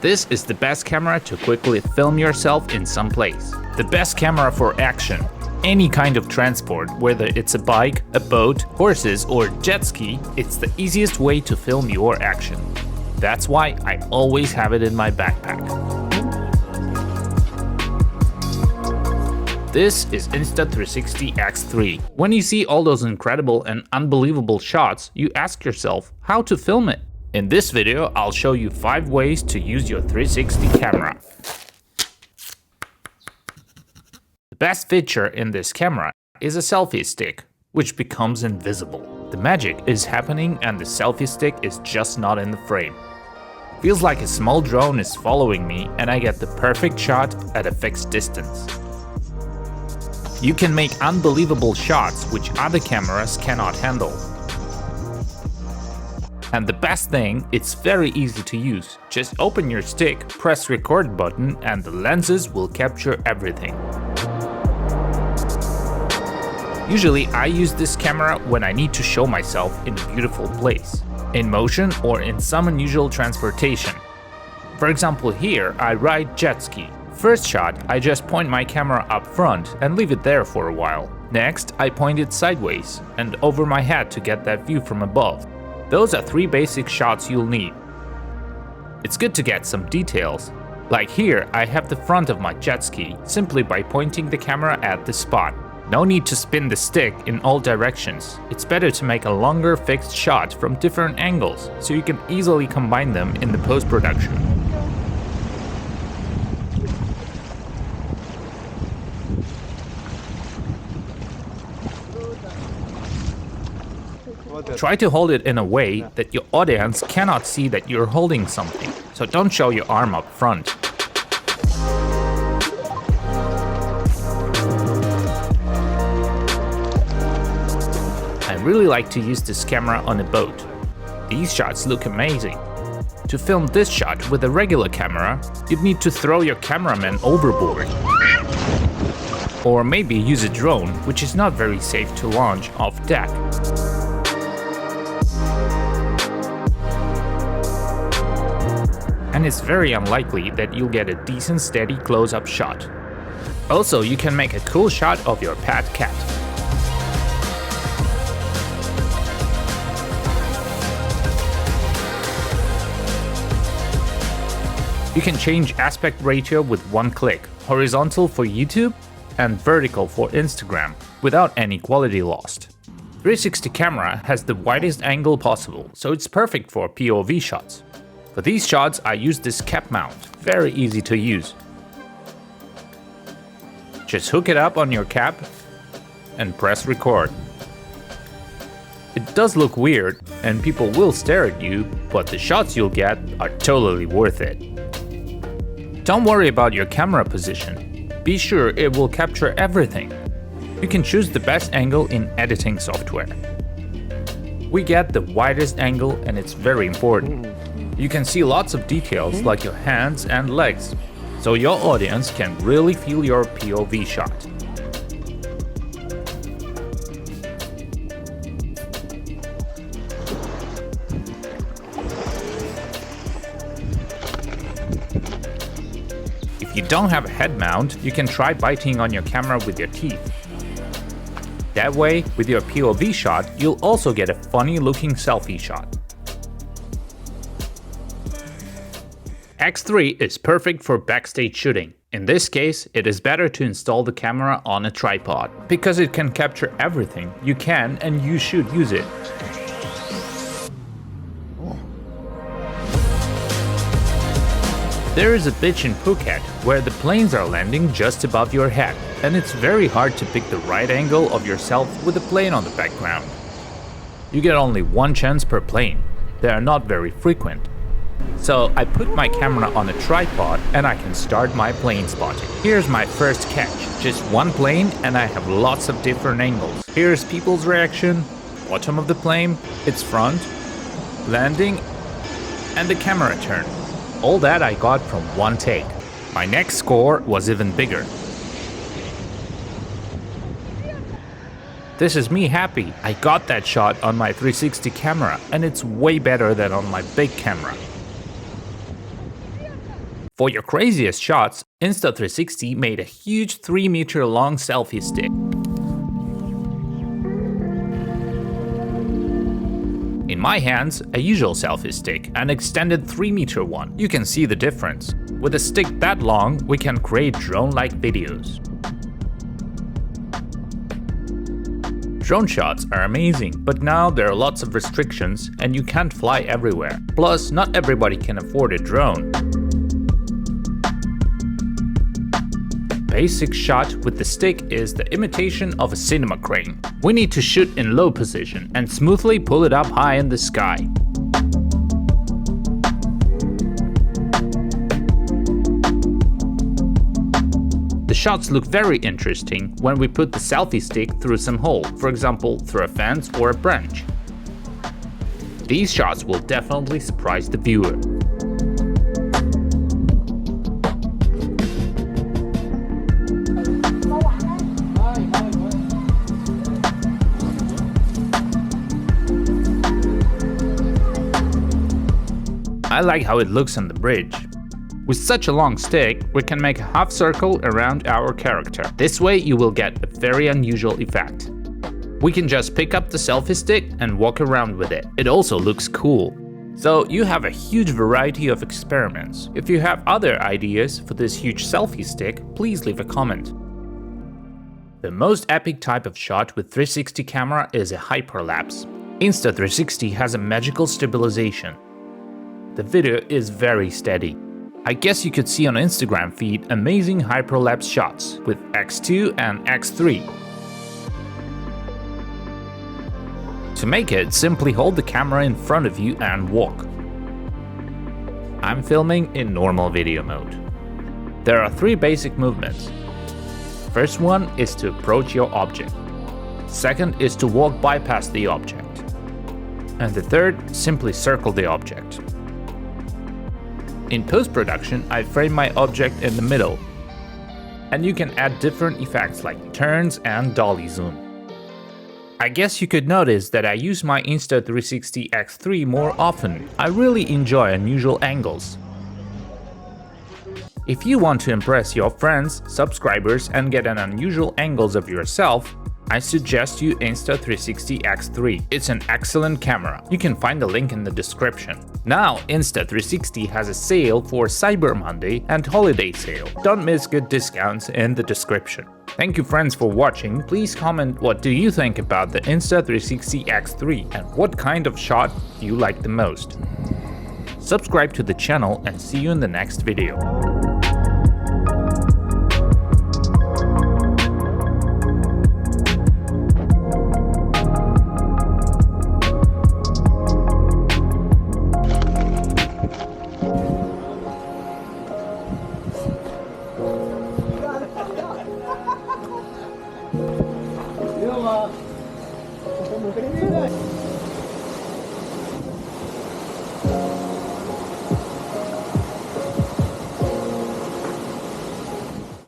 This is the best camera to quickly film yourself in some place. The best camera for action. Any kind of transport, whether it's a bike, a boat, horses or jet ski, it's the easiest way to film your action. That's why I always have it in my backpack. This is Insta360 X3. When you see all those incredible and unbelievable shots, you ask yourself how to film it. In this video, I'll show you 5 ways to use your 360 camera. The best feature in this camera is a selfie stick, which becomes invisible. The magic is happening and the selfie stick is just not in the frame. Feels like a small drone is following me and I get the perfect shot at a fixed distance. You can make unbelievable shots which other cameras cannot handle. And the best thing, it's very easy to use. Just open your stick, press record button and the lenses will capture everything. Usually I use this camera when I need to show myself in a beautiful place, in motion or in some unusual transportation. For example, here I ride jet ski. First shot, I just point my camera up front and leave it there for a while. Next, I point it sideways and over my head to get that view from above. Those are 3 basic shots you'll need. It's good to get some details. Like here, I have the front of my jet ski simply by pointing the camera at the spot. No need to spin the stick in all directions. It's better to make a longer fixed shot from different angles, so you can easily combine them in the post-production. Try to hold it in a way that your audience cannot see that you're holding something, so don't show your arm up front. I really like to use this camera on a boat. These shots look amazing. To film this shot with a regular camera, you'd need to throw your cameraman overboard. Or maybe use a drone, which is not very safe to launch off deck. And it's very unlikely that you'll get a decent steady close-up shot. Also, you can make a cool shot of your pet cat. You can change aspect ratio with one click, horizontal for YouTube and vertical for Instagram, without any quality lost. 360 camera has the widest angle possible, so it's perfect for POV shots. For these shots I use this cap mount, very easy to use. Just hook it up on your cap and press record. It does look weird and people will stare at you, but the shots you'll get are totally worth it. Don't worry about your camera position, be sure it will capture everything. You can choose the best angle in editing software. We get the widest angle and it's very important. You can see lots of details like your hands and legs, so your audience can really feel your POV shot. If you don't have a head mount, you can try biting on your camera with your teeth. That way, with your POV shot, you'll also get a funny looking selfie shot. X3 is perfect for backstage shooting. In this case, it is better to install the camera on a tripod. Because it can capture everything, you can and you should use it. There is a beach in Phuket where the planes are landing just above your head, and it's very hard to pick the right angle of yourself with a plane on the background. You get only one chance per plane. They are not very frequent. So I put my camera on a tripod and I can start my plane spotting. Here's my first catch, just one plane and I have lots of different angles. Here's people's reaction, bottom of the plane, its front, landing, and the camera turn. All that I got from one take. My next score was even bigger. This is me happy. I got that shot on my 360 camera and it's way better than on my big camera. For your craziest shots, Insta360 made a huge 3-meter long selfie stick. In my hands, a usual selfie stick, an extended 3-meter one. You can see the difference. With a stick that long, we can create drone-like videos. Drone shots are amazing, but now there are lots of restrictions and you can't fly everywhere. Plus, not everybody can afford a drone. Basic shot with the stick is the imitation of a cinema crane. We need to shoot in low position and smoothly pull it up high in the sky. The shots look very interesting when we put the selfie stick through some hole, for example through a fence or a branch. These shots will definitely surprise the viewer. I like how it looks on the bridge. With such a long stick, we can make a half circle around our character. This way you will get a very unusual effect. We can just pick up the selfie stick and walk around with it. It also looks cool. So you have a huge variety of experiments. If you have other ideas for this huge selfie stick, please leave a comment. The most epic type of shot with 360 camera is a hyperlapse. Insta360 has a magical stabilization. The video is very steady. I guess you could see on Instagram feed amazing hyperlapse shots with X2 and X3. To make it, simply hold the camera in front of you and walk. I'm filming in normal video mode. There are 3 basic movements. First one is to approach your object. Second is to walk bypass the object. And the third, simply circle the object. In post-production, I frame my object in the middle, and you can add different effects like turns and dolly zoom. I guess you could notice that I use my Insta360 X3 more often. I really enjoy unusual angles. If you want to impress your friends, subscribers and get an unusual angles of yourself, I suggest you Insta360 X3. It's an excellent camera. You can find the link in the description. Now, Insta360 has a sale for Cyber Monday and holiday sale. Don't miss good discounts in the description. Thank you friends for watching. Please comment what do you think about the Insta360 X3 and what kind of shot you like the most. Subscribe to the channel and see you in the next video. Yo, 我们跟你来。